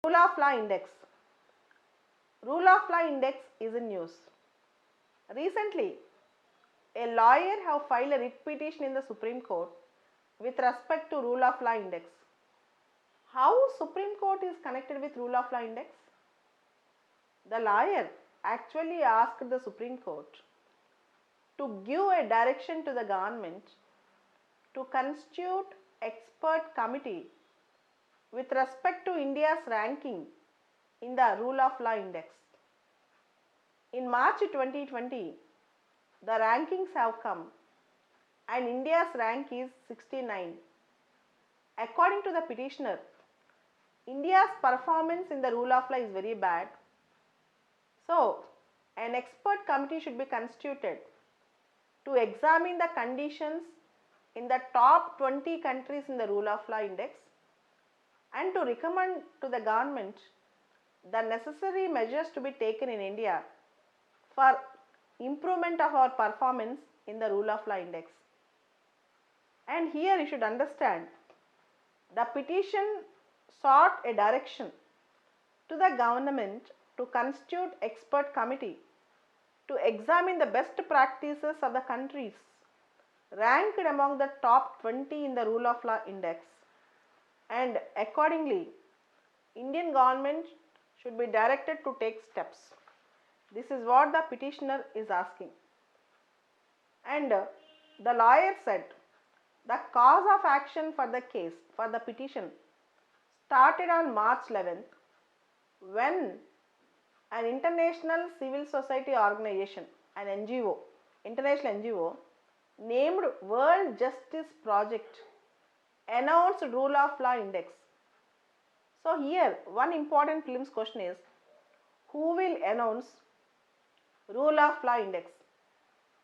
Rule of Law Index. Rule of Law Index is in news. Recently, a lawyer have filed a writ petition in the Supreme Court with respect to Rule of Law Index. How Supreme Court is connected with Rule of Law Index? The lawyer actually asked the Supreme Court to give a direction to the government to constitute expert committee with respect to India's ranking in the Rule of Law Index. In March 2020, the rankings have come and India's rank is 69. According to the petitioner, India's performance in the rule of law is very bad. So, an expert committee should be constituted to examine the conditions in the top 20 countries in the Rule of Law Index and to recommend to the government the necessary measures to be taken in India for improvement of our performance in the Rule of Law Index. And here you should understand, the petition sought a direction to the government to constitute expert committee to examine the best practices of the countries ranked among the top 20 in the Rule of Law Index, and accordingly Indian government should be directed to take steps. This is what the petitioner is asking. And the lawyer said the cause of action for the case, for the petition, started on March 11th when an international civil society organization, an NGO, international NGO named World Justice Project announced Rule of Law Index. So here one important prelims question is, who will announce Rule of Law Index?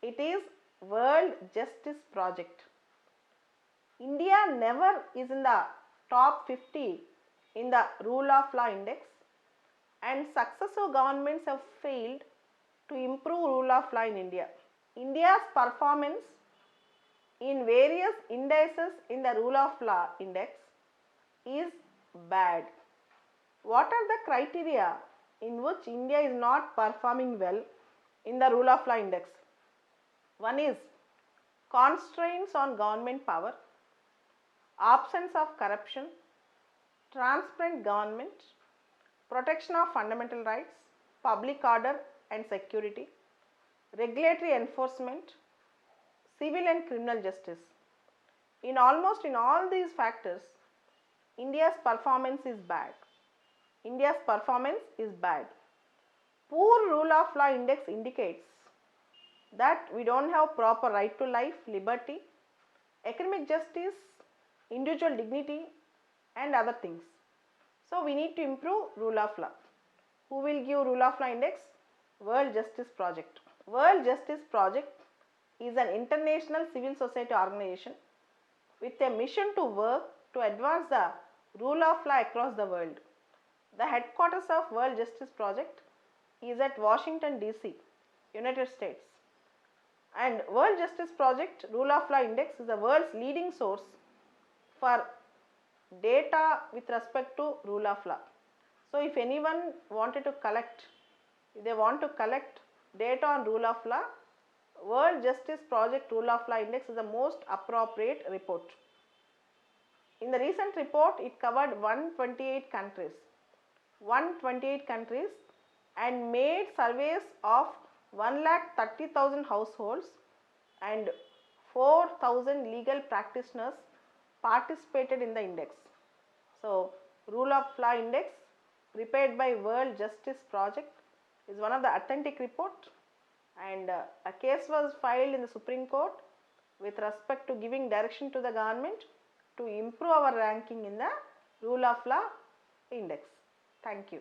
It is World Justice Project. India never is in the top 50 in the Rule of Law Index, and successive governments have failed to improve rule of law in India. India's performance in various indices in the Rule of Law Index is bad. What are the criteria in which India is not performing well in the Rule of Law Index? One is constraints on government power, absence of corruption, transparent government, protection of fundamental rights, public order and security, regulatory enforcement, civil and criminal justice. In almost in all these factors, India's performance is bad. India's performance is bad. Poor Rule of Law Index indicates that we don't have proper right to life, liberty, economic justice, individual dignity and other things. So we need to improve rule of law. Who will give Rule of Law Index? World Justice Project. World Justice Project is an international civil society organization with a mission to work to advance the rule of law across the world. The headquarters of World Justice Project is at Washington DC, United States. And World Justice Project Rule of Law Index is the world's leading source for data with respect to rule of law. So if anyone wanted to collect, if they want to collect data on rule of law, World Justice Project Rule of Law Index is the most appropriate report. In the recent report, it covered 128 countries, and made surveys of 1,30,000 households and 4,000 legal practitioners participated in the index. So, Rule of Law Index prepared by World Justice Project is one of the authentic report, and a case was filed in the Supreme Court with respect to giving direction to the government to improve our ranking in the Rule of Law Index. Thank you.